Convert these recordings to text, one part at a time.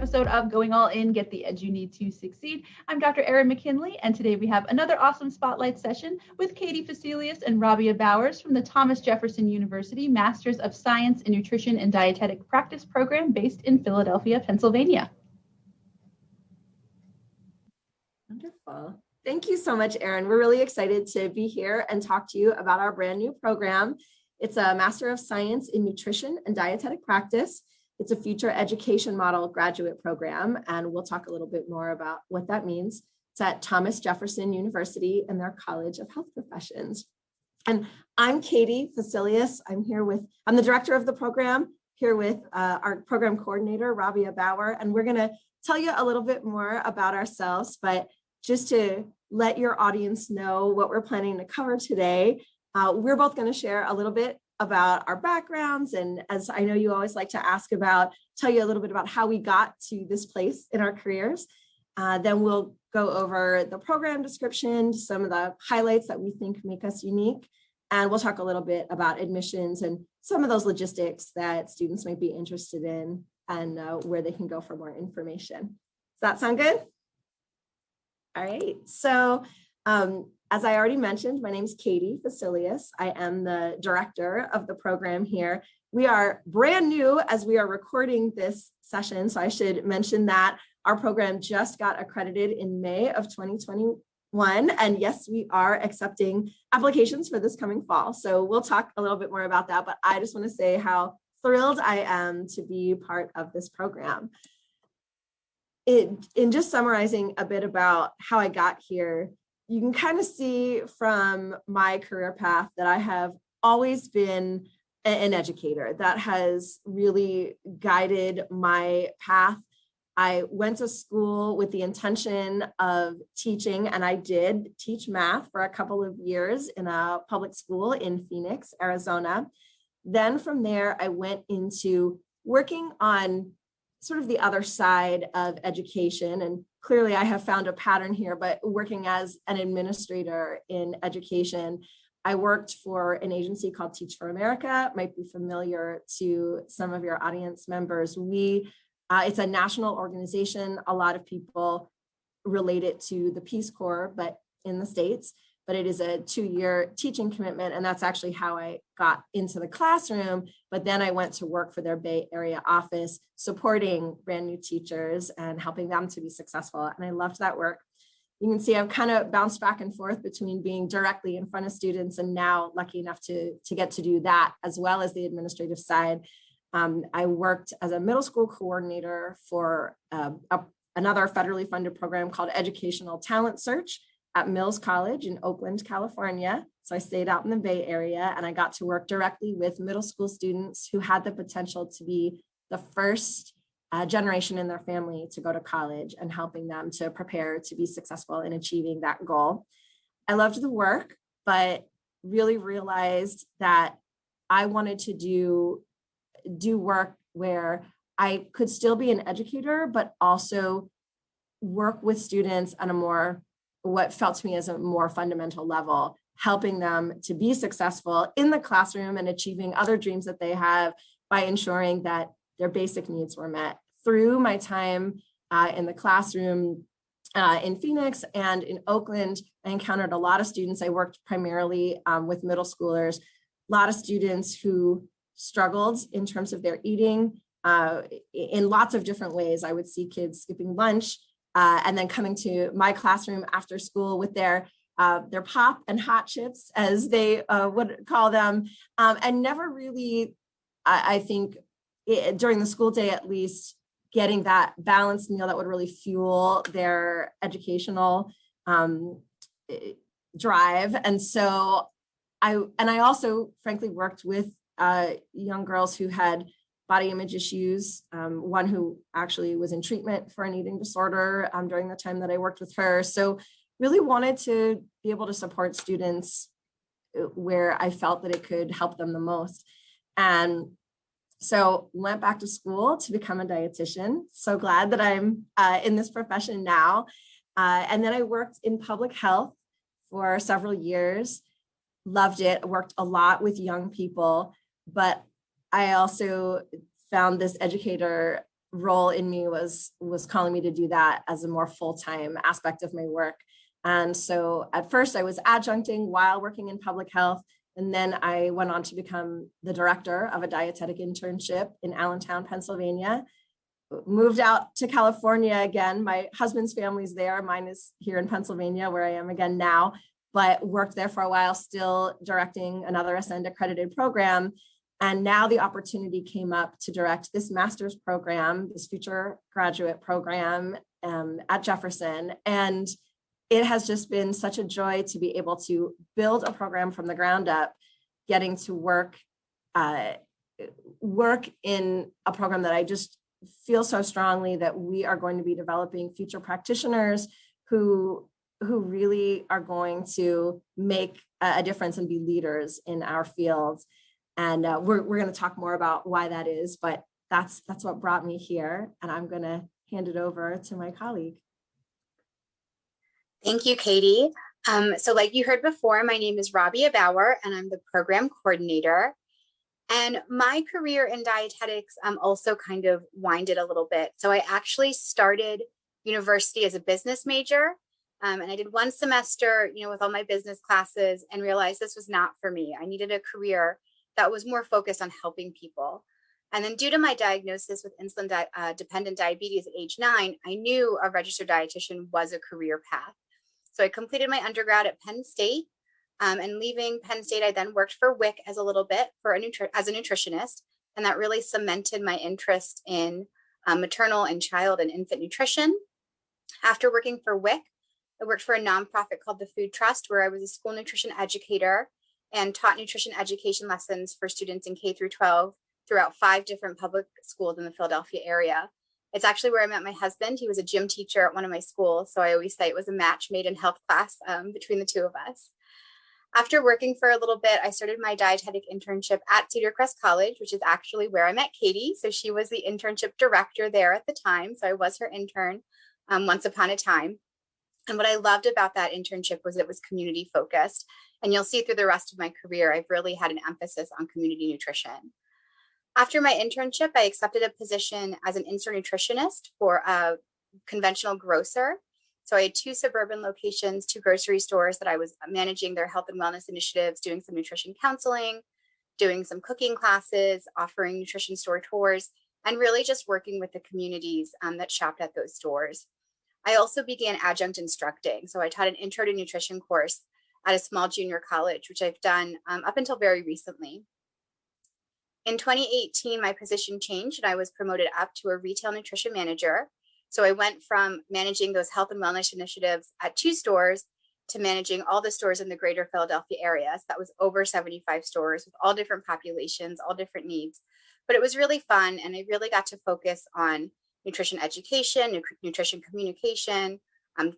episode of Going All In, Get the Edge You Need to Succeed. I'm Dr. Erin McKinley, and today we have another awesome spotlight session with Kati Fosselius and Rabiya Bowman from the Thomas Jefferson University Masters of Science in Nutrition and Dietetic Practice program based in Philadelphia, Pennsylvania. Wonderful. Thank you so much, Erin. We're really excited to be here and talk to you about our brand new program. It's a Master of Science in Nutrition and Dietetic Practice. It's a future education model graduate program, and we'll talk a little bit more about what that means. It's at Thomas Jefferson University in their College of Health Professions. And I'm Kati Fosselius. I'm the director of the program, here with our program coordinator, Rabiya Bowman, and we're gonna tell you a little bit more about ourselves, but just to let your audience know what we're planning to cover today, we're both gonna share a little bit about our backgrounds, and as I know you always like to ask about, tell you a little bit about how we got to this place in our careers. Then we'll go over the program description, some of the highlights that we think make us unique, and we'll talk a little bit about admissions and some of those logistics that students might be interested in and where they can go for more information. Does that sound good? All right, so as I already mentioned, my name is Kati Fosselius. I am the director of the program here. We are brand new as we are recording this session, so I should mention that our program just got accredited in May of 2021. And yes, we are accepting applications for this coming fall. So we'll talk a little bit more about that, but I just want to say how thrilled I am to be part of this program. In just summarizing a bit about how I got here, you can kind of see from my career path that I have always been an educator. That has really guided my path. I went to school with the intention of teaching, and I did teach math for a couple of years in a public school in Phoenix, Arizona. Then from there, I went into working on sort of the other side of education. And clearly I have found a pattern here, but working as an administrator in education, I worked for an agency called Teach for America, might be familiar to some of your audience members. It's a national organization. A lot of people relate it to the Peace Corps, but in the States, but it is a 2-year teaching commitment. And that's actually how I got into the classroom. But then I went to work for their Bay Area office, supporting brand new teachers and helping them to be successful. And I loved that work. You can see I've kind of bounced back and forth between being directly in front of students and now lucky enough to get to do that as well as the administrative side. I worked as a middle school coordinator for another federally funded program called Educational Talent Search at Mills College in Oakland, California. So I stayed out in the Bay Area and I got to work directly with middle school students who had the potential to be the first generation in their family to go to college and helping them to prepare to be successful in achieving that goal. I loved the work, but really realized that I wanted to do work where I could still be an educator, but also work with students on what felt to me as a more fundamental level, helping them to be successful in the classroom and achieving other dreams that they have by ensuring that their basic needs were met. Through my time in the classroom in Phoenix and in Oakland, I encountered a lot of students. I worked primarily with middle schoolers, a lot of students who struggled in terms of their eating in lots of different ways. I would see kids skipping lunch, and then coming to my classroom after school with their pop and hot chips, as they would call them, and never really, I think, during the school day at least, getting that balanced meal that would really fuel their educational drive. And so I also, frankly, worked with young girls who had body image issues, one who actually was in treatment for an eating disorder during the time that I worked with her. So really wanted to be able to support students where I felt that it could help them the most. And so went back to school to become a dietitian. So glad that I'm in this profession now. And then I worked in public health for several years, loved it, worked a lot with young people, but I also found this educator role in me was calling me to do that as a more full-time aspect of my work. And so at first I was adjuncting while working in public health. And then I went on to become the director of a dietetic internship in Allentown, Pennsylvania. Moved out to California again. My husband's family's there. Mine is here in Pennsylvania, where I am again now, but worked there for a while, still directing another Ascend accredited program. And now the opportunity came up to direct this master's program, this future graduate program at Jefferson. And it has just been such a joy to be able to build a program from the ground up, getting to work in a program that I just feel so strongly that we are going to be developing future practitioners who really are going to make a difference and be leaders in our fields. And we're going to talk more about why that is, but that's what brought me here. And I'm going to hand it over to my colleague. Thank you, Kati. So like you heard before, my name is Rabiya Bowman, and I'm the program coordinator. And my career in dietetics also kind of winded a little bit. So I actually started university as a business major. And I did one semester, with all my business classes, and realized this was not for me. I needed a career that was more focused on helping people. And then due to my diagnosis with insulin-dependent diabetes at age 9, I knew a registered dietitian was a career path. So I completed my undergrad at Penn State, and leaving Penn State, I then worked for WIC as a little bit as a nutritionist, and that really cemented my interest in maternal and child and infant nutrition. After working for WIC, I worked for a nonprofit called the Food Trust, where I was a school nutrition educator and taught nutrition education lessons for students in K through 12 throughout 5 different public schools in the Philadelphia area. It's actually where I met my husband. He was a gym teacher at one of my schools, so I always say it was a match made in health class between the two of us. After working for a little bit, I started my dietetic internship at Cedar Crest College, which is actually where I met Kati. So she was the internship director there at the time. So I was her intern once upon a time. And what I loved about that internship was it was community focused. And you'll see through the rest of my career, I've really had an emphasis on community nutrition. After my internship, I accepted a position as an in-store nutritionist for a conventional grocer. So I had 2 suburban locations, 2 grocery stores that I was managing their health and wellness initiatives, doing some nutrition counseling, doing some cooking classes, offering nutrition store tours, and really just working with the communities that shopped at those stores. I also began adjunct instructing. So I taught an intro to nutrition course at a small junior college, which I've done up until very recently. In 2018, my position changed and I was promoted up to a retail nutrition manager. So I went from managing those health and wellness initiatives at 2 stores to managing all the stores in the greater Philadelphia area. So that was over 75 stores with all different populations, all different needs. But it was really fun. And I really got to focus on nutrition education, nutrition communication,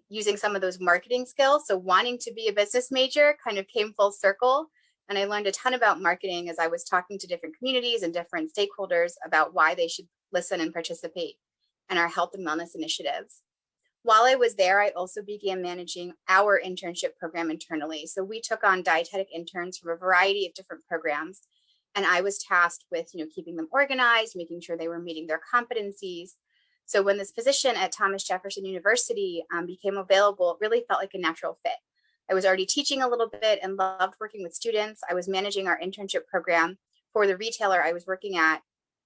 using some of those marketing skills. So wanting to be a business major kind of came full circle. And I learned a ton about marketing as I was talking to different communities and different stakeholders about why they should listen and participate in our health and wellness initiatives. While I was there, I also began managing our internship program internally. So we took on dietetic interns from a variety of different programs. And I was tasked with, keeping them organized, making sure they were meeting their competencies. So when this position at Thomas Jefferson University became available, it really felt like a natural fit. I was already teaching a little bit and loved working with students. I was managing our internship program for the retailer I was working at.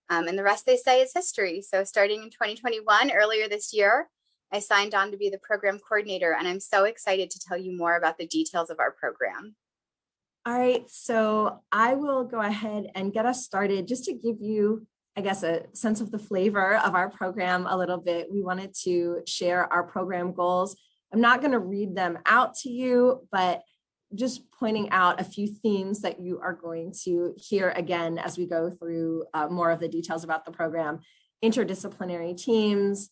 And the rest, they say, is history. So starting in 2021, earlier this year, I signed on to be the program coordinator. And I'm so excited to tell you more about the details of our program. All right, so I will go ahead and get us started just to give you, I guess, a sense of the flavor of our program a little bit. We wanted to share our program goals. I'm not going to read them out to you, but just pointing out a few themes that you are going to hear again as we go through more of the details about the program. Interdisciplinary teams,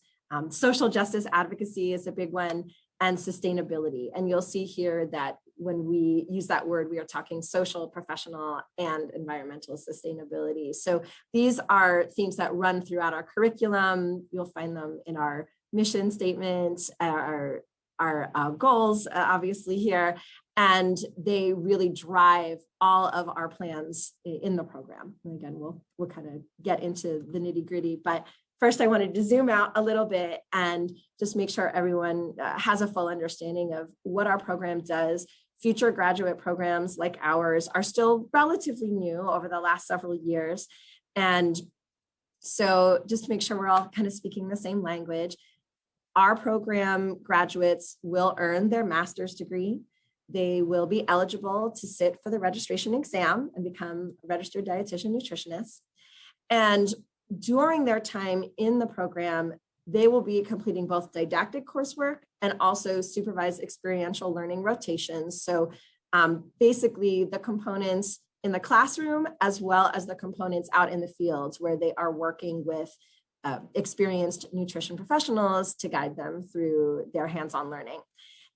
social justice advocacy is a big one, and sustainability. And you'll see here that when we use that word, we are talking social, professional, and environmental sustainability. So these are themes that run throughout our curriculum. You'll find them in our mission statements, our goals, obviously here, and they really drive all of our plans in the program. And again, we'll kind of get into the nitty gritty, but first I wanted to zoom out a little bit and just make sure everyone has a full understanding of what our program does. Future graduate programs like ours are still relatively new over the last several years. And so just to make sure we're all kind of speaking the same language, our program graduates will earn their master's degree. They will be eligible to sit for the registration exam and become a registered dietitian nutritionist. And during their time in the program, they will be completing both didactic coursework and also supervised experiential learning rotations. So basically the components in the classroom, as well as the components out in the fields where they are working with experienced nutrition professionals to guide them through their hands-on learning.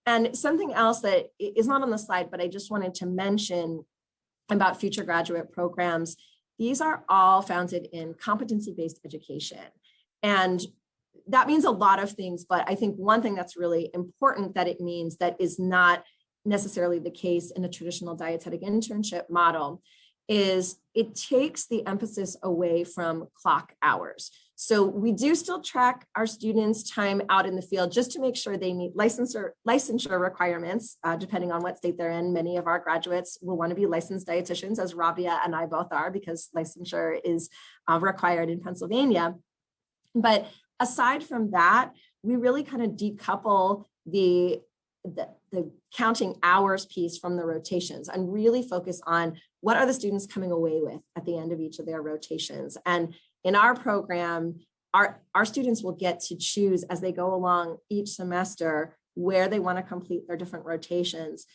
And something else that is not on the slide, but I just wanted to mention about future graduate programs, these are all founded in competency-based education. And that means a lot of things, but I think one thing that's really important that it means that is not necessarily the case in a traditional dietetic internship model is it takes the emphasis away from clock hours. So we do still track our students' time out in the field just to make sure they meet licensure requirements, depending on what state they're in. Many of our graduates will want to be licensed dietitians, as Rabiya and I both are, because licensure is required in Pennsylvania. But aside from that, we really kind of decouple the counting hours piece from the rotations and really focus on what are the students coming away with at the end of each of their rotations. And in our program, our students will get to choose as they go along each semester where they want to complete their different rotations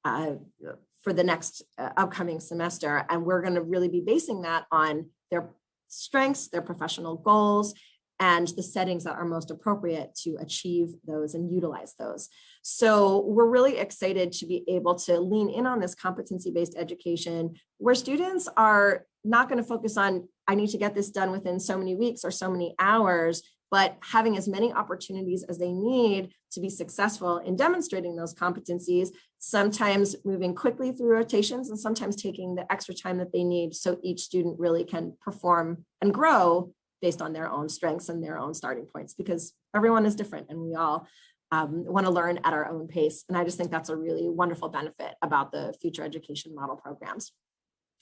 for the next upcoming semester. And we're going to really be basing that on their strengths, their professional goals, and the settings that are most appropriate to achieve those and utilize those. So we're really excited to be able to lean in on this competency-based education where students are not going to focus on, I need to get this done within so many weeks or so many hours, but having as many opportunities as they need to be successful in demonstrating those competencies, sometimes moving quickly through rotations and sometimes taking the extra time that they need so each student really can perform and grow based on their own strengths and their own starting points, because everyone is different and we all want to learn at our own pace. And I just think that's a really wonderful benefit about the future education model programs.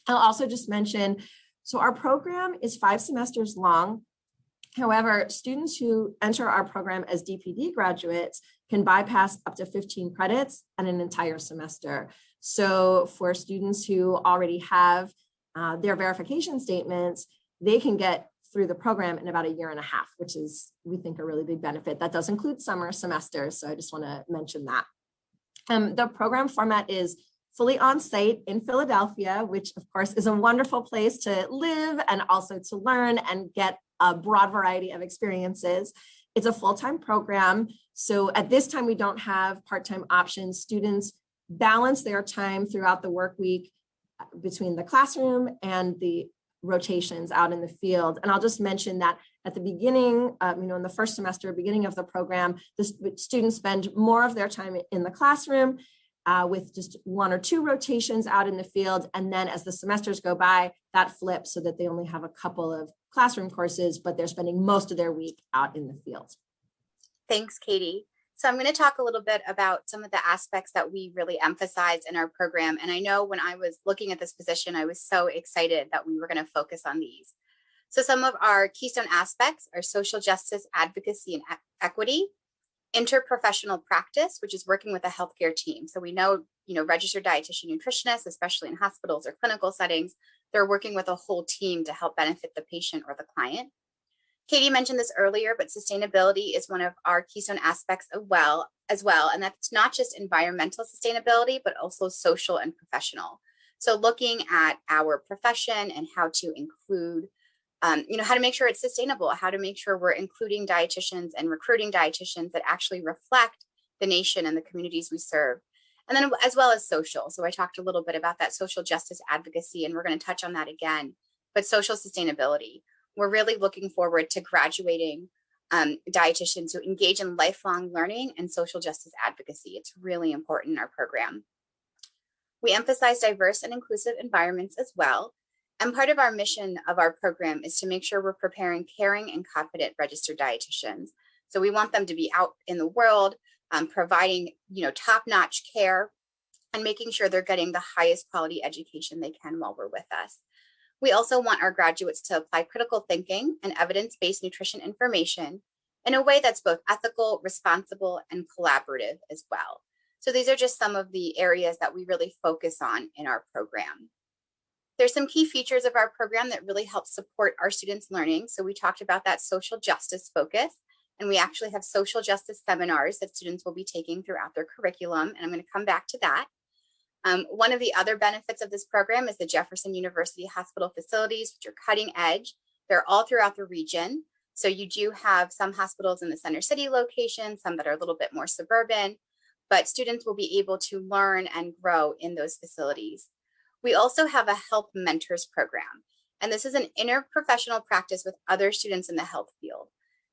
I'll also just mention, so our program is 5 semesters long. However, students who enter our program as DPD graduates can bypass up to 15 credits and an entire semester. So for students who already have their verification statements, they can get through the program in about 1.5 years, which is, we think, a really big benefit. That does include summer semesters, so I just want to mention that. The program format is fully on site in Philadelphia, which of course is a wonderful place to live and also to learn and get a broad variety of experiences. It's a full-time program. So at this time, we don't have part-time options. Students balance their time throughout the work week between the classroom and the rotations out in the field. And I'll just mention that at the beginning, in the first semester, beginning of the program, the students spend more of their time in the classroom with just 1 or 2 rotations out in the field. And then as the semesters go by, that flips so that they only have a couple of classroom courses, but they're spending most of their week out in the field. Thanks, Katie. So I'm going to talk a little bit about some of the aspects that we really emphasize in our program. And I know when I was looking at this position, I was so excited that we were going to focus on these. So some of our keystone aspects are social justice, advocacy, and equity, interprofessional practice, which is working with a healthcare team. So we know, registered dietitian nutritionists, especially in hospitals or clinical settings, they're working with a whole team to help benefit the patient or the client. Katie mentioned this earlier, but sustainability is one of our keystone aspects as well. And that's not just environmental sustainability, but also social and professional. So looking at our profession and how to include, how to make sure it's sustainable, how to make sure we're including dietitians and recruiting dietitians that actually reflect the nation and the communities we serve. And then as well as social. So I talked a little bit about that social justice advocacy, and we're going to touch on that again, but social sustainability. We're really looking forward to graduating dietitians who engage in lifelong learning and social justice advocacy. It's really important in our program. We emphasize diverse and inclusive environments as well. And part of our mission of our program is to make sure we're preparing caring and confident registered dietitians. So we want them to be out in the world, providing, top-notch care and making sure they're getting the highest quality education they can while we're with us. We also want our graduates to apply critical thinking and evidence-based nutrition information in a way that's both ethical, responsible, and collaborative as well. So these are just some of the areas that we really focus on in our program. There's some key features of our program that really help support our students' learning. So we talked about that social justice focus, and we actually have social justice seminars that students will be taking throughout their curriculum, and I'm going to come back to that. One of the other benefits of this program is the Jefferson University hospital facilities, which are cutting edge. They're all throughout the region. So you do have some hospitals in the center city location, some that are a little bit more suburban, but students will be able to learn and grow in those facilities. We also have a health mentors program, and this is an interprofessional practice with other students in the health field.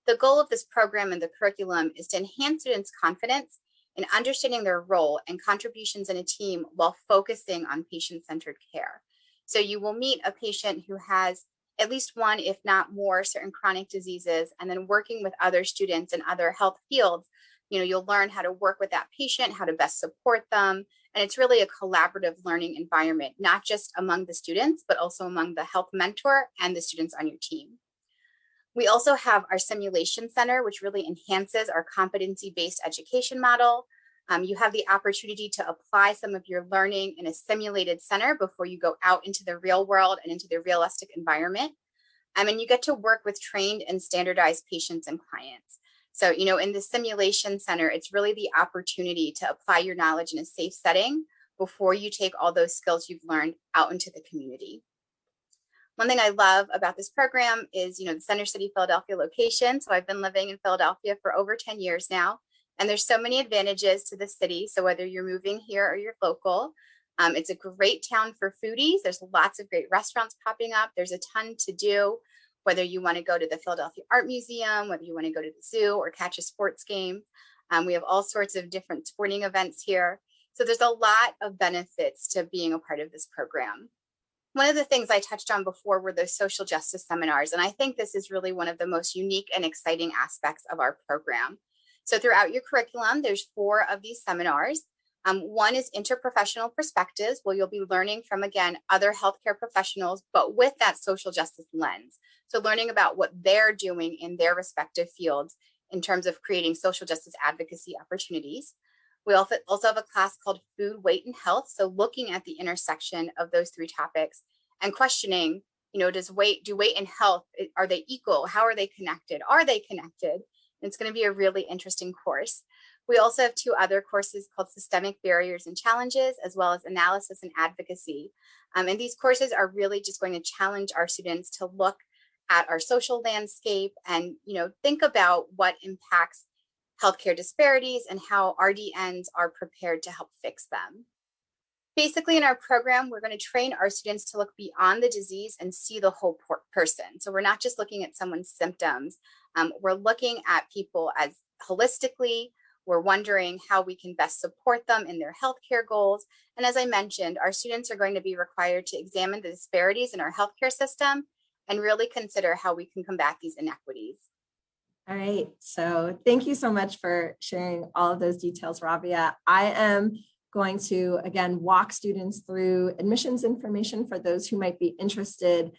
The goal of this program and the curriculum is to enhance students' confidence in understanding their role and contributions in a team while focusing on patient-centered care. So you will meet a patient who has at least one, if not more, certain chronic diseases, and then working with other students in other health fields, you'll learn how to work with that patient, how to best support them. And it's really a collaborative learning environment, not just among the students, but also among the health mentor and the students on your team. We also have our simulation center, which really enhances our competency-based education model. You have the opportunity to apply some of your learning in a simulated center before you go out into the real world and into the realistic environment. And you get to work with trained and standardized patients and clients. So, in the simulation center, it's really the opportunity to apply your knowledge in a safe setting before you take all those skills you've learned out into the community. One thing I love about this program is, the Center City, Philadelphia location. So I've been living in Philadelphia for over 10 years now, and there's so many advantages to the city. So whether you're moving here or you're local, it's a great town for foodies. There's lots of great restaurants popping up. There's a ton to do, whether you want to go to the Philadelphia Art Museum, whether you want to go to the zoo or catch a sports game. We have all sorts of different sporting events here. So there's a lot of benefits to being a part of this program. One of the things I touched on before were those social justice seminars, and I think this is really one of the most unique and exciting aspects of our program. So throughout your curriculum, there's 4 of these seminars. One is interprofessional perspectives, where you'll be learning from, again, other healthcare professionals, but with that social justice lens. So learning about what they're doing in their respective fields in terms of creating social justice advocacy opportunities. We also have a class called Food, Weight, and Health. So looking at the intersection of those 3 topics and questioning, do weight and health, are they equal? How are they connected? Are they connected? And it's going to be a really interesting course. We also have 2 other courses called Systemic Barriers and Challenges, as well as Analysis and Advocacy. And these courses are really just going to challenge our students to look at our social landscape and, think about what impacts healthcare disparities and how RDNs are prepared to help fix them. Basically, in our program, we're going to train our students to look beyond the disease and see the whole person. So we're not just looking at someone's symptoms. We're looking at people as holistically. We're wondering how we can best support them in their healthcare goals. And as I mentioned, our students are going to be required to examine the disparities in our healthcare system and really consider how we can combat these inequities. All right, so thank you so much for sharing all of those details, Rabiya. I am going to, again, walk students through admissions information for those who might be interested,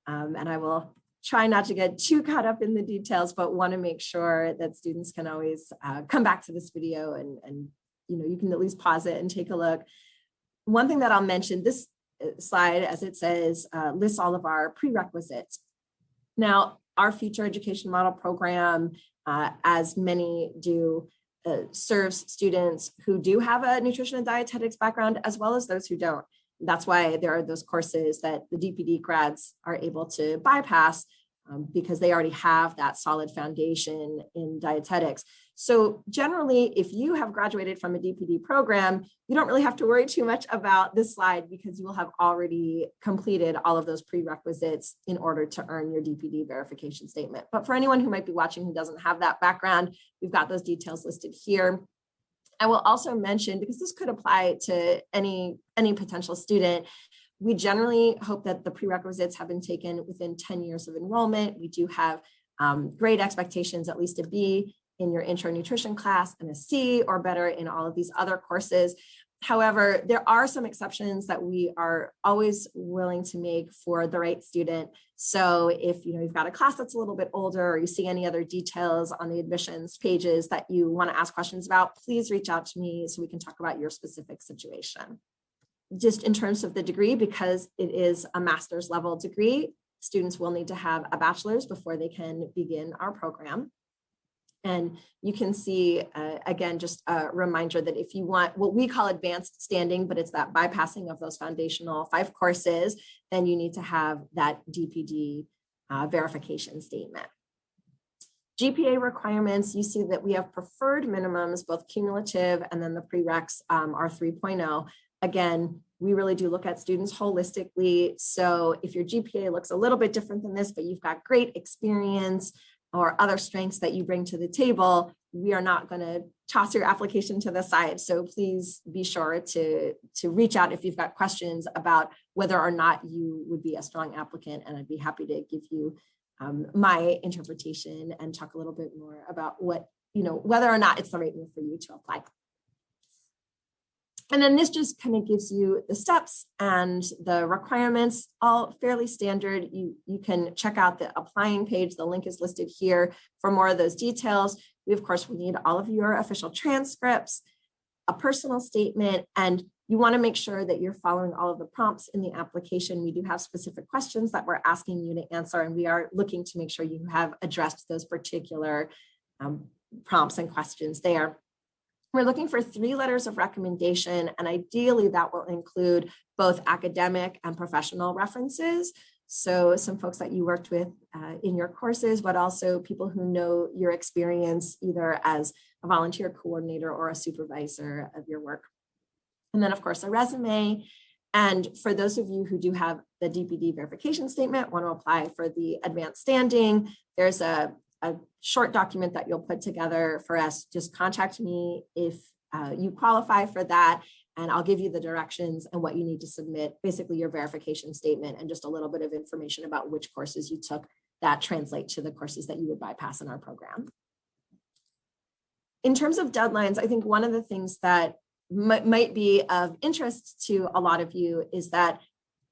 and I will try not to get too caught up in the details, but want to make sure that students can always come back to this video and you can at least pause it and take a look. One thing that I'll mention, this slide, as it says, lists all of our prerequisites. Now, our future education model program, as many do, serves students who do have a nutrition and dietetics background, as well as those who don't. That's why there are those courses that the DPD grads are able to bypass because they already have that solid foundation in dietetics. So generally, if you have graduated from a DPD program, you don't really have to worry too much about this slide because you will have already completed all of those prerequisites in order to earn your DPD verification statement. But for anyone who might be watching who doesn't have that background, we've got those details listed here. I will also mention, because this could apply to any potential student, We generally hope that the prerequisites have been taken within 10 years of enrollment. We do have grade expectations, at least a B in your intro nutrition class and a C or better in all of these other courses. However, there are some exceptions that we are always willing to make for the right student. So if you've got a class that's a little bit older, or you see any other details on the admissions pages that you want to ask questions about, please reach out to me so we can talk about your specific situation. Just in terms of the degree, because it is a master's level degree, students will need to have a bachelor's before they can begin our program. And you can see, again, just a reminder that if you want what we call advanced standing, but it's that bypassing of those foundational 5 courses, then you need to have that DPD verification statement. GPA requirements, you see that we have preferred minimums, both cumulative and then the prereqs are 3.0. Again, we really do look at students holistically. So if your GPA looks a little bit different than this, but you've got great experience or other strengths that you bring to the table, we are not going to toss your application to the side. So please be sure to reach out if you've got questions about whether or not you would be a strong applicant. And I'd be happy to give you my interpretation and talk a little bit more about whether or not it's the right move for you to apply. And then this just kind of gives you the steps and the requirements, all fairly standard. You can check out the applying page. The link is listed here for more of those details. We, of course, we need all of your official transcripts, a personal statement, and you want to make sure that you're following all of the prompts in the application. We do have specific questions that we're asking you to answer, and we are looking to make sure you have addressed those particular prompts and questions there. We're looking for 3 letters of recommendation, and ideally that will include both academic and professional references. So some folks that you worked with in your courses, but also people who know your experience either as a volunteer coordinator or a supervisor of your work. And then of course a resume. And for those of you who do have the DPD verification statement, want to apply for the advanced standing, there's a short document that you'll put together for us. Just contact me if you qualify for that, and I'll give you the directions and what you need to submit, basically your verification statement and just a little bit of information about which courses you took that translate to the courses that you would bypass in our program. In terms of deadlines, I think one of the things that might be of interest to a lot of you is that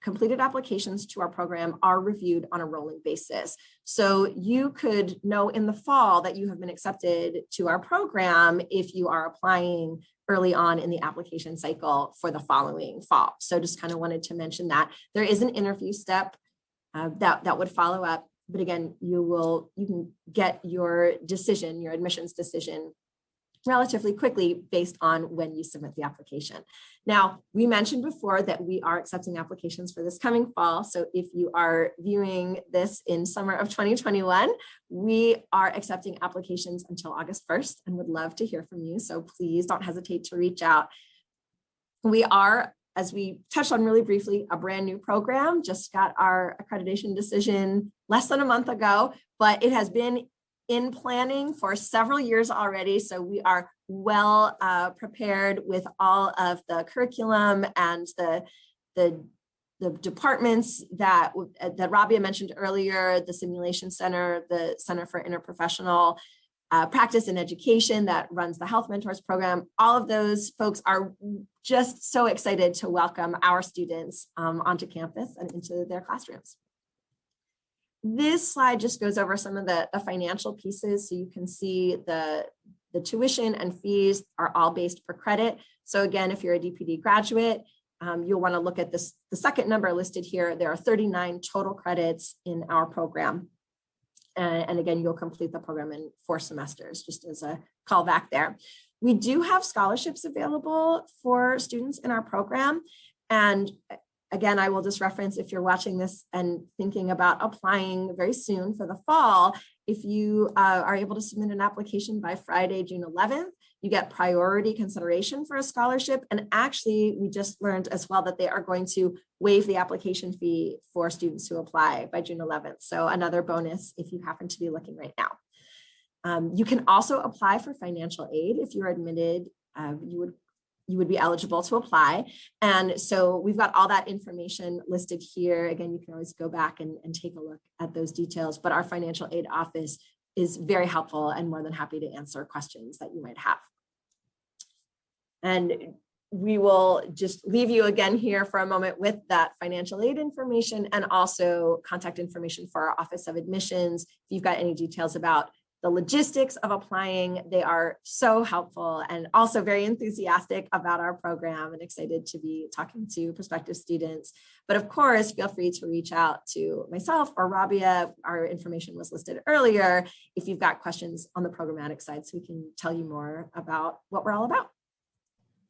completed applications to our program are reviewed on a rolling basis. So you could know in the fall that you have been accepted to our program if you are applying early on in the application cycle for the following fall. So just kind of wanted to mention that. There is an interview step that would follow up, but again, you can get your decision, your admissions decision relatively quickly based on when you submit the application. Now, we mentioned before that we are accepting applications for this coming fall. So if you are viewing this in summer of 2021, we are accepting applications until August 1st and would love to hear from you. So please don't hesitate to reach out. We are, as we touched on really briefly, a brand new program, just got our accreditation decision less than a month ago, but it has been in planning for several years already. So we are well prepared with all of the curriculum and the departments that Rabiya mentioned earlier, the Simulation Center, the Center for Interprofessional Practice and Education that runs the Health Mentors program. All of those folks are just so excited to welcome our students onto campus and into their classrooms. This slide just goes over some of the financial pieces. So you can see the tuition and fees are all based per credit. So again, if you're a DPD graduate, you'll want to look at this. The second number listed here, there are 39 total credits in our program. And again, you'll complete the program in 4 semesters, just as a callback there. We do have scholarships available for students in our program. And again, I will just reference, if you're watching this and thinking about applying very soon for the fall, if you are able to submit an application by Friday, June 11th, you get priority consideration for a scholarship. And actually, we just learned as well that they are going to waive the application fee for students who apply by June 11th. So another bonus if you happen to be looking right now. You can also apply for financial aid if you're admitted. You would you would be eligible to apply. And so we've got all that information listed here. Again, you can always go back and take a look at those details, but our financial aid office is very helpful and more than happy to answer questions that you might have. And we will just leave you again here for a moment with that financial aid information and also contact information for our Office of Admissions. If you've got any details about the logistics of applying, they are so helpful and also very enthusiastic about our program and excited to be talking to prospective students. But of course, feel free to reach out to myself or Rabiya. Our information was listed earlier if you've got questions on the programmatic side, so we can tell you more about what we're all about.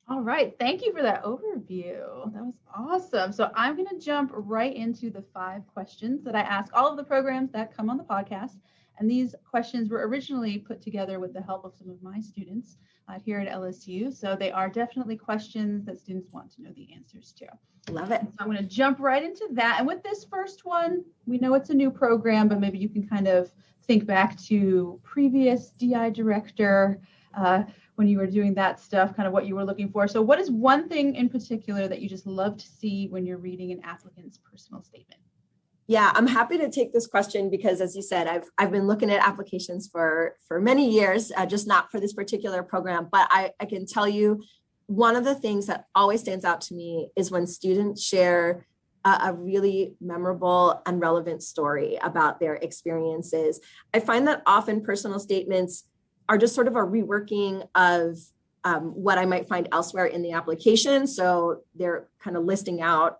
All right, thank you for that overview. That was awesome. So I'm going to jump right into the 5 questions that I ask all of the programs that come on the podcast. And these questions were originally put together with the help of some of my students here at LSU. So they are definitely questions that students want to know the answers to. Love it. So I'm going to jump right into that. And with this first one, we know it's a new program, but maybe you can kind of think back to previous DI director when you were doing that stuff, kind of what you were looking for. So what is one thing in particular that you just love to see when you're reading an applicant's personal statement? Yeah, I'm happy to take this question because, as you said, I've been looking at applications for many years, just not for this particular program. But I can tell you, one of the things that always stands out to me is when students share a really memorable and relevant story about their experiences. I find that often personal statements are just sort of a reworking of what I might find elsewhere in the application. So they're kind of listing out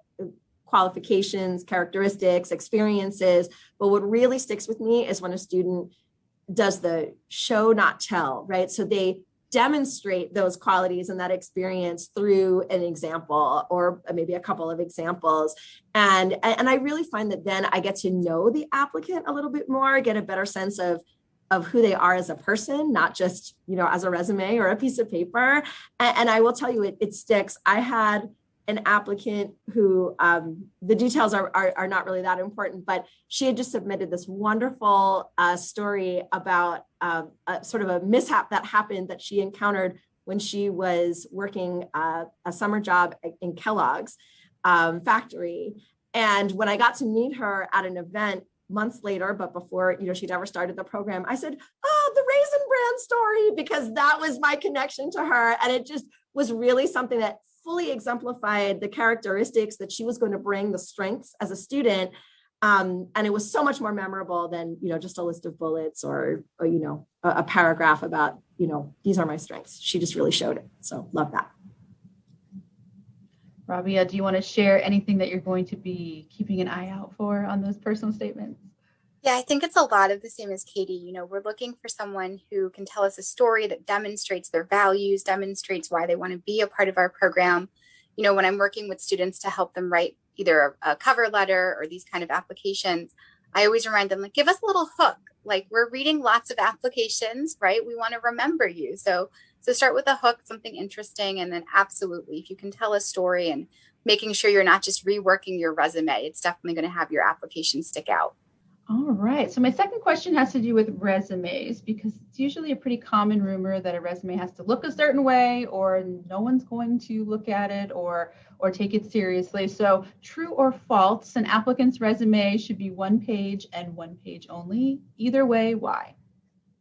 qualifications, characteristics, experiences. But what really sticks with me is when a student does the show, not tell, right? So they demonstrate those qualities and that experience through an example or maybe a couple of examples. And I really find that then I get to know the applicant a little bit more, get a better sense of who they are as a person, not just, as a resume or a piece of paper. And I will tell you, it sticks. I had an applicant who the details are not really that important, but she had just submitted this wonderful story about sort of a mishap that happened that she encountered when she was working a summer job in Kellogg's factory. And when I got to meet her at an event months later, but before she'd ever started the program, I said, "Oh, the Raisin Bran story," because that was my connection to her, and it just was really something that fully exemplified the characteristics that she was going to bring, the strengths as a student. And it was so much more memorable than, just a list of bullets or a paragraph about, these are my strengths. She just really showed it. So love that. Rabiya, do you want to share anything that you're going to be keeping an eye out for on those personal statements? Yeah, I think it's a lot of the same as Katie. We're looking for someone who can tell us a story that demonstrates their values, demonstrates why they want to be a part of our program. When I'm working with students to help them write either a cover letter or these kind of applications, I always remind them, give us a little hook. We're reading lots of applications, right? We want to remember you. So start with a hook, something interesting. And then absolutely, if you can tell a story and making sure you're not just reworking your resume, it's definitely going to have your application stick out. All right. So my second question has to do with resumes, because it's usually a pretty common rumor that a resume has to look a certain way or no one's going to look at it or take it seriously. So true or false, an applicant's resume should be 1 page and 1 page only. Either way, why?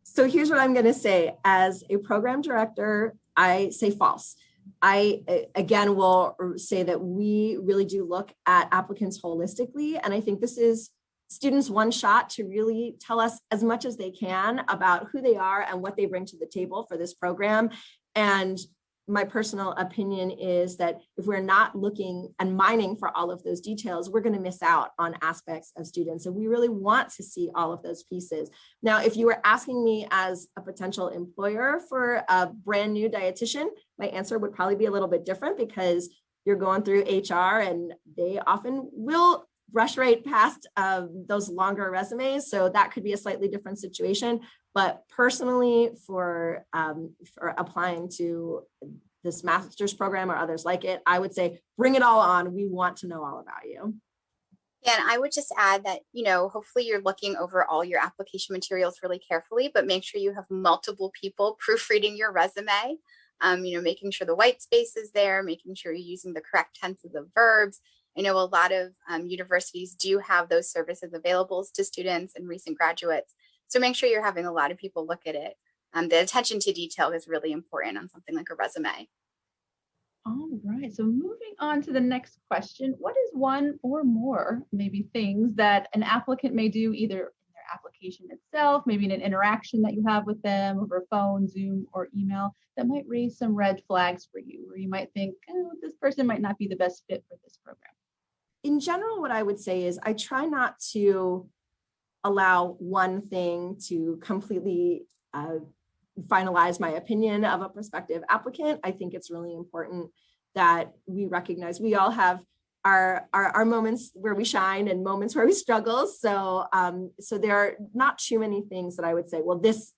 So here's what I'm going to say. As a program director, I say false. I, again, will say that we really do look at applicants holistically. And I think this is students one shot to really tell us as much as they can about who they are and what they bring to the table for this program. And my personal opinion is that if we're not looking and mining for all of those details, we're going to miss out on aspects of students. And we really want to see all of those pieces. Now, if you were asking me as a potential employer for a brand new dietitian, my answer would probably be a little bit different because you're going through HR and they often will brush right past those longer resumes. So that could be a slightly different situation. But personally, for applying to this master's program or others like it, I would say, bring it all on. We want to know all about you. Yeah, and I would just add that, hopefully you're looking over all your application materials really carefully, but make sure you have multiple people proofreading your resume. Making sure the white space is there, making sure you're using the correct tenses of verbs. I know a lot of universities do have those services available to students and recent graduates. So make sure you're having a lot of people look at it. The attention to detail is really important on something like a resume. All right. So moving on to the next question, what is one or more maybe things that an applicant may do either in their application itself, maybe in an interaction that you have with them over phone, Zoom, or email that might raise some red flags for you, where you might think, oh, this person might not be the best fit for this program? In general, what I would say is I try not to allow one thing to completely finalize my opinion of a prospective applicant. I think it's really important that we recognize we all have our moments where we shine and moments where we struggle. So there are not too many things that I would say, well, this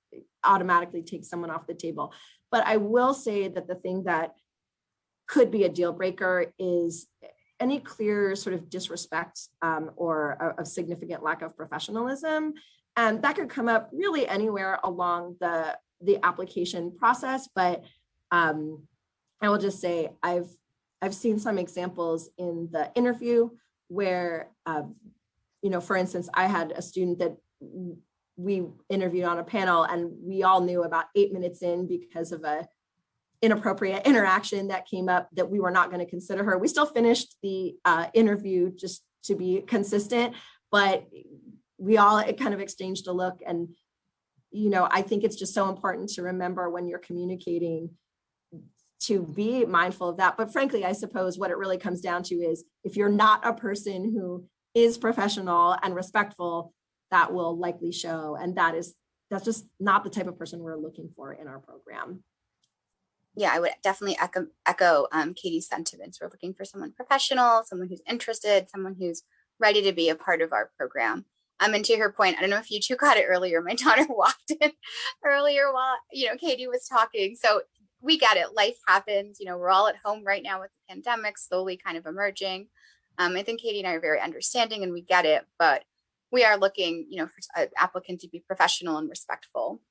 automatically takes someone off the table. But I will say that the thing that could be a deal breaker is any clear sort of disrespect or a significant lack of professionalism. And that could come up really anywhere along the application process. But I will just say I've seen some examples in the interview where, for instance, I had a student that we interviewed on a panel and we all knew about 8 minutes in, because of a inappropriate interaction that came up, that we were not going to consider her. We still finished the interview just to be consistent, but we all kind of exchanged a look. And, I think it's just so important to remember when you're communicating to be mindful of that. But frankly, I suppose what it really comes down to is if you're not a person who is professional and respectful, that will likely show. And that's just not the type of person we're looking for in our program. Yeah, I would definitely echo Katie's sentiments. We're looking for someone professional, someone who's interested, someone who's ready to be a part of our program. And to her point, I don't know if you two got it earlier. My daughter walked in earlier while Katie was talking. So we get it. Life happens. We're all at home right now with the pandemic slowly kind of emerging. I think Katie and I are very understanding and we get it, but we are looking, for an applicant to be professional and respectful.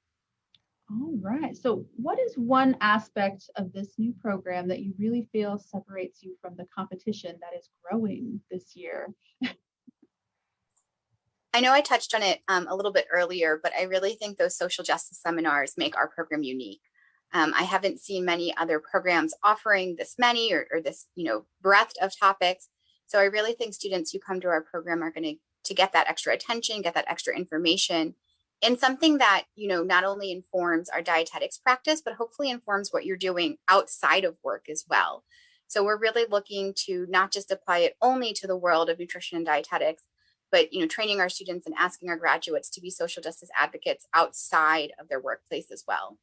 All right. So what is one aspect of this new program that you really feel separates you from the competition that is growing this year? I know I touched on it a little bit earlier, but I really think those social justice seminars make our program unique. I haven't seen many other programs offering this many or this, breadth of topics. So I really think students who come to our program are going to get that extra attention, get that extra information, and something that, not only informs our dietetics practice, but hopefully informs what you're doing outside of work as well. So we're really looking to not just apply it only to the world of nutrition and dietetics, but, training our students and asking our graduates to be social justice advocates outside of their workplace as well.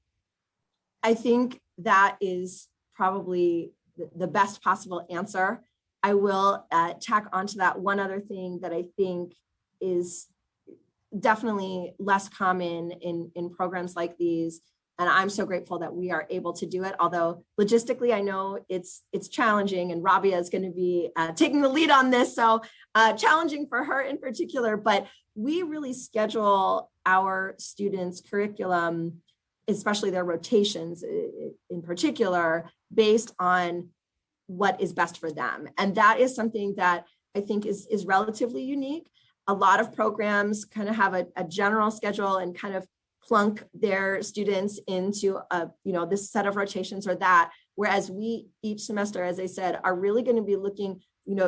I think that is probably the best possible answer. I will tack onto that one other thing that I think is definitely less common in programs like these. And I'm so grateful that we are able to do it. Although logistically, I know it's challenging, and Rabiya is going to be taking the lead on this. So challenging for her in particular, but we really schedule our students' curriculum, especially their rotations in particular, based on what is best for them. And that is something that I think is relatively unique. A lot of programs kind of have a general schedule and kind of plunk their students into this set of rotations or that, whereas we each semester, as I said, are really going to be looking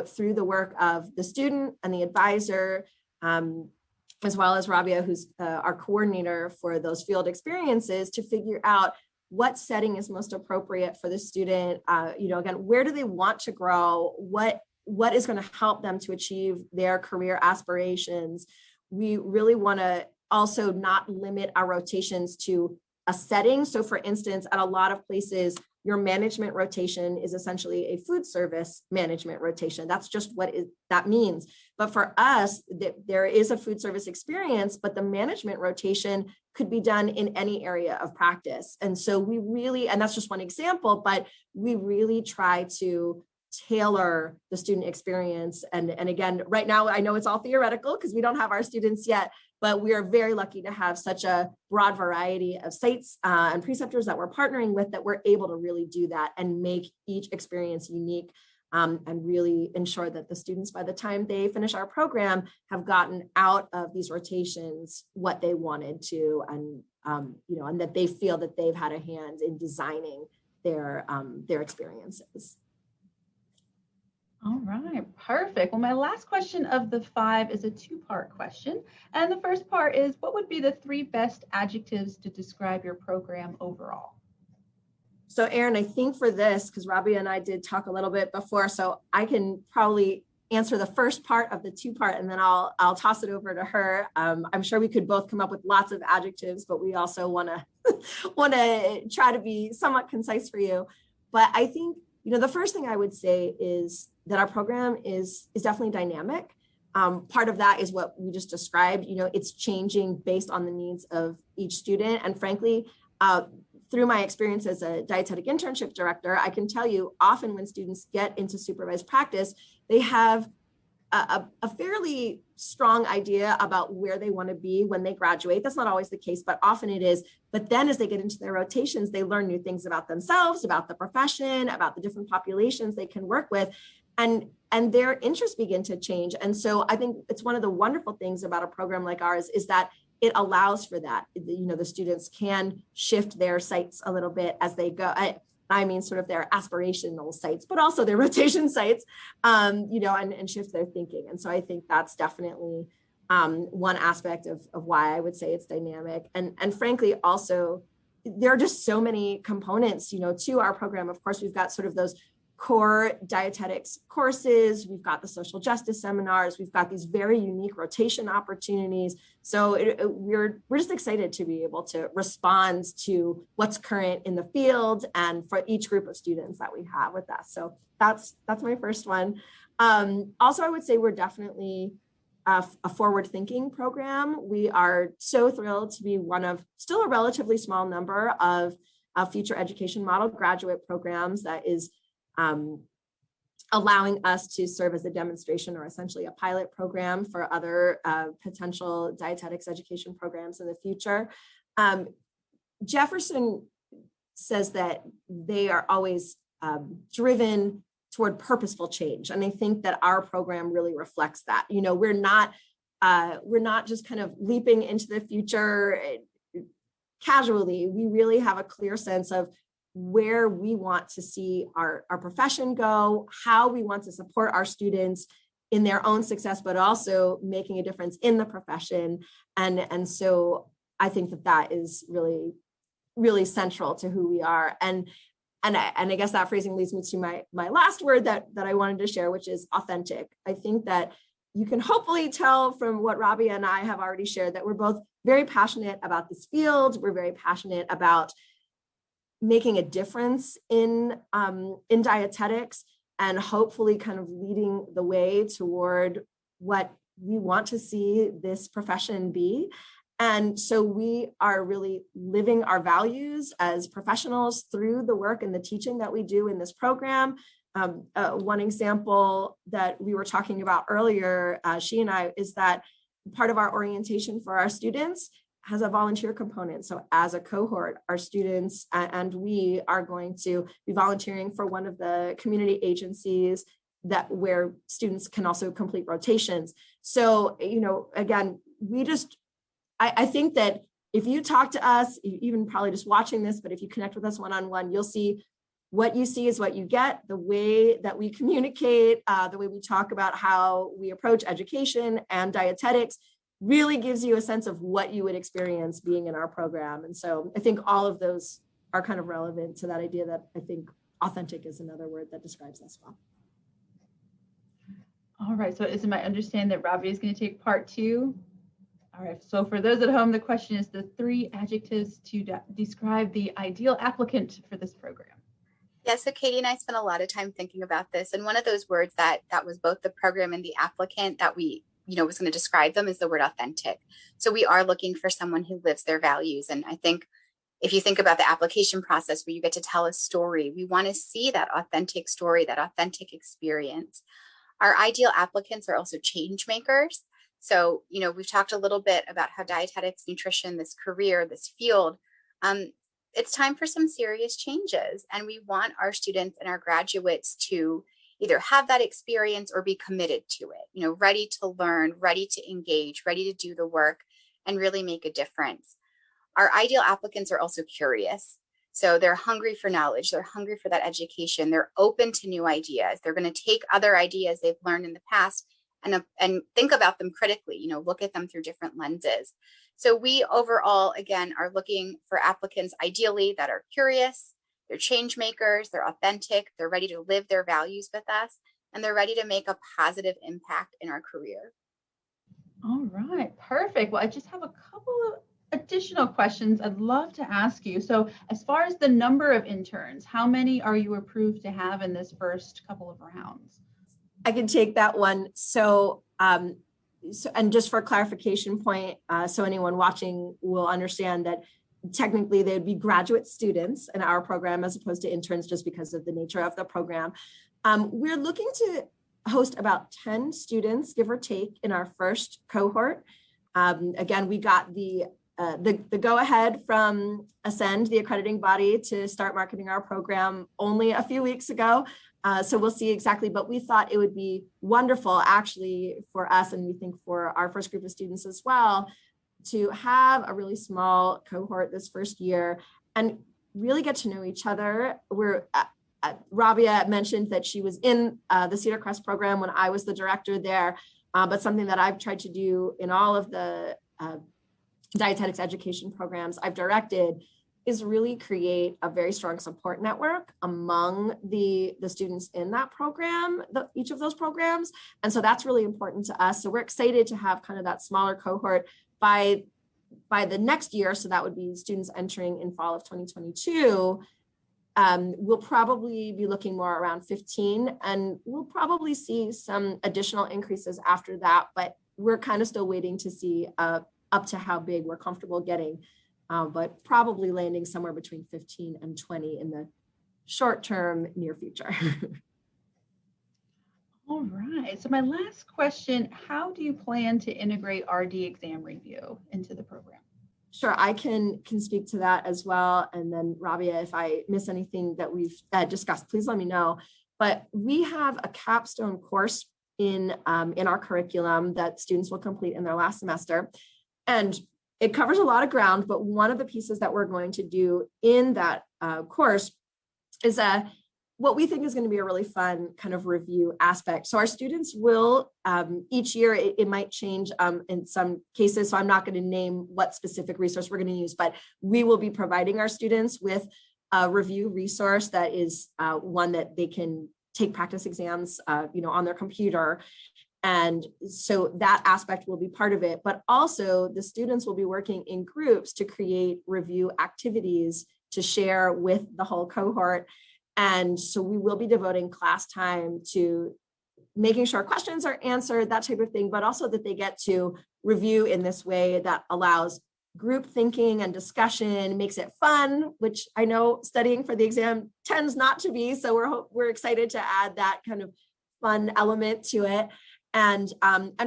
through the work of the student and the advisor, as well as Rabiya, who's our coordinator for those field experiences, to figure out what setting is most appropriate for the student. Again, where do they want to grow? What is going to help them to achieve their career aspirations? We really want to also not limit our rotations to a setting. So for instance, at a lot of places, your management rotation is essentially a food service management rotation. That's just what that means. But for us, there is a food service experience, but the management rotation could be done in any area of practice. And so we really, and that's just one example, but we really try to tailor the student experience. And again, right now, I know it's all theoretical because we don't have our students yet, but we are very lucky to have such a broad variety of sites and preceptors that we're partnering with, that we're able to really do that and make each experience unique, and really ensure that the students, by the time they finish our program, have gotten out of these rotations what they wanted to, and and that they feel that they've had a hand in designing their experiences. All right, perfect. Well, my last question of the 5 is a 2-part question. And the first part is, what would be the 3 best adjectives to describe your program overall? So Erin, I think for this, because Rabiya and I did talk a little bit before, so I can probably answer the first part of the 2-part, and then I'll toss it over to her. I'm sure we could both come up with lots of adjectives, but we also want to try to be somewhat concise for you. But I think, the first thing I would say is that our program is definitely dynamic. Part of that is what we just described. It's changing based on the needs of each student. And frankly, through my experience as a dietetic internship director, I can tell you often when students get into supervised practice, they have a fairly strong idea about where they want to be when they graduate. That's not always the case, but often it is. But then as they get into their rotations, they learn new things about themselves, about the profession, about the different populations they can work with, and their interests begin to change. And so I think it's one of the wonderful things about a program like ours is that it allows for that. The students can shift their sights a little bit as they go. I mean, sort of their aspirational sites, but also their rotation sites, and shift their thinking. And so I think that's definitely one aspect of why I would say it's dynamic. And frankly, also, there are just so many components, to our program. Of course, we've got sort of those core dietetics courses. We've got the social justice seminars. We've got these very unique rotation opportunities. So we're just excited to be able to respond to what's current in the field and for each group of students that we have with us. So that's my first one. Also, I would say we're definitely a forward-thinking program. We are so thrilled to be one of still a relatively small number of future education model graduate programs that is allowing us to serve as a demonstration or essentially a pilot program for other potential dietetics education programs in the future. Jefferson says that they are always driven toward purposeful change. And I think that our program really reflects that. We're not just kind of leaping into the future casually. We really have a clear sense of where we want to see our profession go, how we want to support our students in their own success, but also making a difference in the profession. And so I think that is really, really central to who we are. And I guess that phrasing leads me to my last word that I wanted to share, which is authentic. I think that you can hopefully tell from what Rabiya and I have already shared that we're both very passionate about this field. We're very passionate about making a difference in dietetics, and hopefully kind of leading the way toward what we want to see this profession be. And so we are really living our values as professionals through the work and the teaching that we do in this program. One example that we were talking about earlier, she and I, is that part of our orientation for our students has a volunteer component. So as a cohort, our students and we are going to be volunteering for one of the community agencies where students can also complete rotations. So, again, I think that if you talk to us, even probably just watching this, but if you connect with us one-on-one, you'll see what you see is what you get. The way that we communicate, the way we talk about how we approach education and dietetics really gives you a sense of what you would experience being in our program. And so I think all of those are kind of relevant to that idea that I think authentic is another word that describes us well. All right, so is it my understanding that Rabiya is going to take part 2? All right, so for those at home, the question is the 3 adjectives to describe the ideal applicant for this program. Yeah, so Katie and I spent a lot of time thinking about this. And one of those words that was both the program and the applicant that we was going to describe them is the word authentic. So we are looking for someone who lives their values. And I think if you think about the application process where you get to tell a story, we want to see that authentic story, that authentic experience. Our ideal applicants are also change makers. So, we've talked a little bit about how dietetics, nutrition, this career, this field, it's time for some serious changes. And we want our students and our graduates to either have that experience or be committed to it, ready to learn, ready to engage, ready to do the work and really make a difference. Our ideal applicants are also curious. So they're hungry for knowledge. They're hungry for that education. They're open to new ideas. They're going to take other ideas they've learned in the past and think about them critically, look at them through different lenses. So we overall, again, are looking for applicants ideally that are curious, they're change makers, they're authentic, they're ready to live their values with us, and they're ready to make a positive impact in our career. All right, perfect. Well, I just have a couple of additional questions I'd love to ask you. So as far as the number of interns, how many are you approved to have in this first couple of rounds? I can take that one. So, and just for clarification point, so anyone watching will understand that technically they'd be graduate students in our program as opposed to interns just because of the nature of the program. We're looking to host about 10 students, give or take, in our first cohort. Again, we got the go-ahead from Ascend, the accrediting body, to start marketing our program only a few weeks ago. So we'll see exactly, but we thought it would be wonderful actually for us, and we think for our first group of students as well, to have a really small cohort this first year and really get to know each other. Rabiya mentioned that she was in the Cedar Crest program when I was the director there, but something that I've tried to do in all of the dietetics education programs I've directed is really create a very strong support network among the students in that program, each of those programs. And so that's really important to us. So we're excited to have kind of that smaller cohort by the next year. So that would be students entering in fall of 2022. We'll probably be looking more around 15, and we'll probably see some additional increases after that, but we're kind of still waiting to see up to how big we're comfortable getting. But probably landing somewhere between 15 and 20 in the short-term near future. All right. So my last question, how do you plan to integrate RD exam review into the program? Sure, I can speak to that as well. And then Rabiya, if I miss anything that we've discussed, please let me know. But we have a capstone course in our curriculum that students will complete in their last semester. And it covers a lot of ground, but one of the pieces that we're going to do in that course is what we think is going to be a really fun kind of review aspect. So our students will, each year, it might change in some cases, so I'm not going to name what specific resource we're going to use, but we will be providing our students with a review resource that is one that they can take practice exams on their computer. And so that aspect will be part of it, but also the students will be working in groups to create review activities to share with the whole cohort. And so we will be devoting class time to making sure questions are answered, that type of thing, but also that they get to review in this way that allows group thinking and discussion, makes it fun, which I know studying for the exam tends not to be. So we're excited to add that kind of fun element to it. And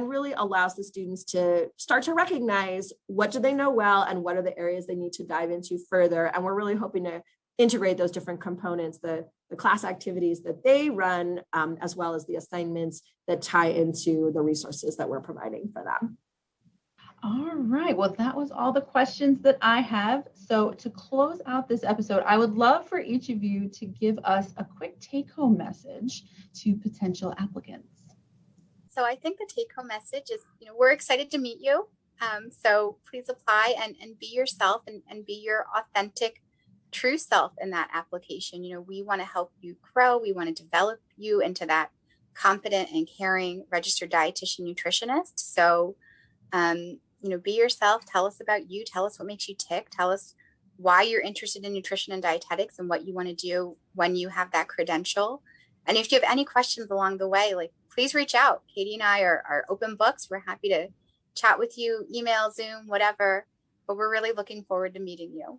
really allows the students to start to recognize what do they know well and what are the areas they need to dive into further. And we're really hoping to integrate those different components, the class activities that they run, as well as the assignments that tie into the resources that we're providing for them. All right. Well, that was all the questions that I have. So to close out this episode, I would love for each of you to give us a quick take-home message to potential applicants. So I think the take-home message is, we're excited to meet you. So please apply and be yourself and be your authentic, true self in that application. We want to help you grow. We want to develop you into that confident and caring registered dietitian nutritionist. So, be yourself. Tell us about you. Tell us what makes you tick. Tell us why you're interested in nutrition and dietetics and what you want to do when you have that credential. And if you have any questions along the way, please reach out. Kati and I are open books. We're happy to chat with you, email, Zoom, whatever, but we're really looking forward to meeting you.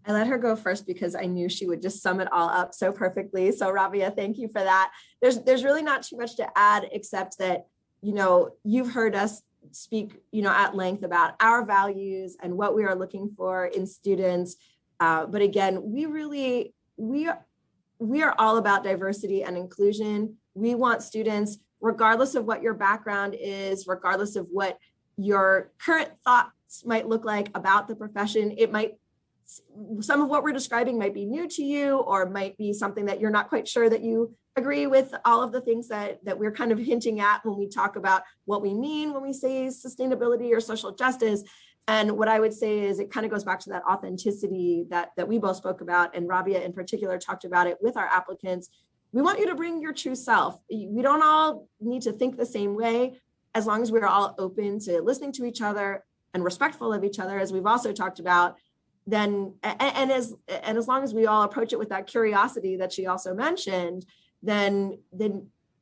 I let her go first because I knew she would just sum it all up so perfectly. So Rabiya, thank you for that. There's really not too much to add, except that you've heard us speak, at length about our values and what we are looking for in students. But again, we are all about diversity and inclusion. We want students, regardless of what your background is, regardless of what your current thoughts might look like about the profession, some of what we're describing might be new to you, or might be something that you're not quite sure that you agree with all of the things that we're kind of hinting at when we talk about what we mean when we say sustainability or social justice. And what I would say is it kind of goes back to that authenticity that we both spoke about, and Rabiya in particular talked about it with our applicants. We want you to bring your true self. We don't all need to think the same way, as long as we're all open to listening to each other and respectful of each other, as we've also talked about. Then, and as long as we all approach it with that curiosity that she also mentioned, then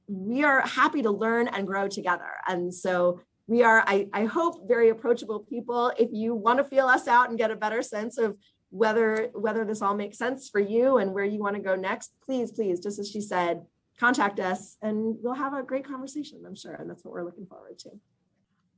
we are happy to learn and grow together. And so we are, I hope, very approachable people. If you want to feel us out and get a better sense of whether this all makes sense for you and where you want to go next, please, just as she said, contact us and we'll have a great conversation, I'm sure. And that's what we're looking forward to.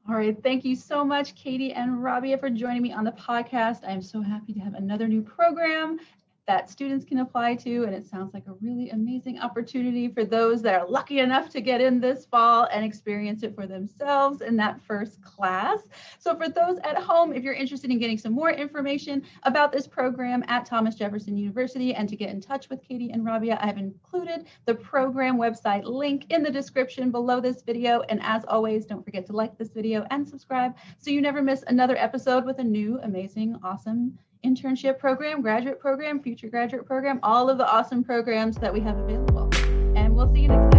All right. Thank you so much, Kati and Rabiya, for joining me on the podcast. I'm so happy to have another new program that students can apply to. And it sounds like a really amazing opportunity for those that are lucky enough to get in this fall and experience it for themselves in that first class. So for those at home, if you're interested in getting some more information about this program at Thomas Jefferson University and to get in touch with Kati and Rabiya, I have included the program website link in the description below this video. And as always, don't forget to like this video and subscribe so you never miss another episode with a new, amazing, awesome internship program, graduate program, future graduate program, all of the awesome programs that we have available. And we'll see you next time.